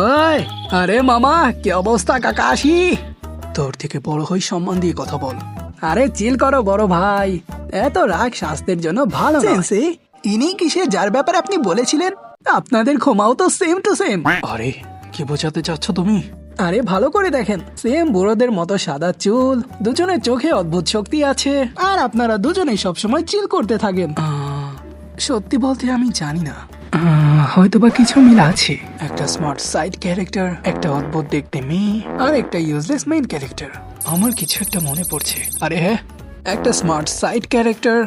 ওই, আরে মামা, কি অবস্থা কাকাশি? তোর থেকে বড় হই, সম্মান দিয়ে কথা বল। আরে চিল করো বড় ভাই, এত রাগ স্বাস্থ্যের জন্য ভালো না। ইনি কিসে যার ব্যাপারে আপনি বলেছিলেন? আপনাদের ক্ষমাও তো সেম টু সেম। আরে কি বোঝাতে চাচ্ছ তুমি? আরে ভালো করে দেখেন, সেম বুড়োদের মতো সাদা চুল, দুজনের চোখে অদ্ভুত শক্তি আছে, আর আপনারা দুজনেই সবসময় চিল করতে থাকেন। সত্যি বলতে আমি জানি না, হয়তোবা কিছু মিল আছে। একটা স্মার্ট সাইড ক্যারেক্টার, একটা অদ্ভুত দেখতে মেয়ে, আর একটা ইউজলেস মেইন ক্যারেক্টার। আমার কিছু একটা মনে পড়ছে। আরে হ্যাঁ, একটা স্মার্ট সাইড ক্যারেক্টার,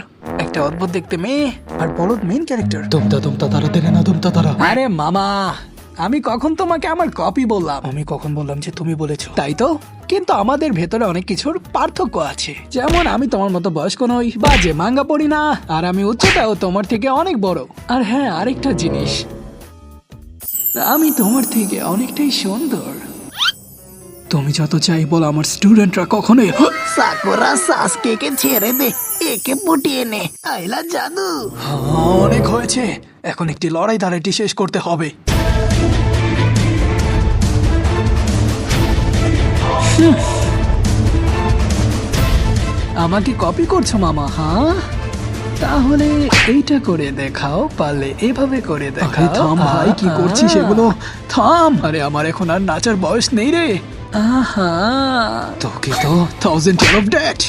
একটা অদ্ভুত দেখতে মেয়ে, আর বলদ মেইন ক্যারেক্টার। তুমতা তারা দেরে না তুমতা তারা। আরে মামা, আমি কখন তোমাকে আমার কপি বললাম? আমি কখন বললাম যে তুমি বলেছো? তাই তো, কিন্তু আমাদের ভেতরে অনেক কিছুর পার্থক্য আছে। যেমন আমি তোমার মতো বয়স্ক নই, বা যে মাঙ্গা পড়ি না, আর আমি উচ্চতাও তোমার থেকে অনেক বড়। আর হ্যাঁ, আরেকটা জিনিস, আমি তোমার থেকে অনেকটাই সুন্দর। তুমি যত চাই বলো, আমার স্টুডেন্টরা কখনোই সাকুরা সাসকেকে ছেড়ে দে, একে পটিয়ে নে। আইলা জাদু। অনেক হয়েছে, এখন একটি লড়াই দাঁড়াইটি শেষ করতে হবে। আমাকে কপি করছো মামা? হ্যাঁ, তাহলে এইটা করে দেখাও, পারলে এভাবে করে দেখাও। থাম ভাই, কি করছিস এগুলো? থাম। আরে আমার এখন আর নাচার বয়স নেই রে। আহা, তোকে তো 1000 years of death।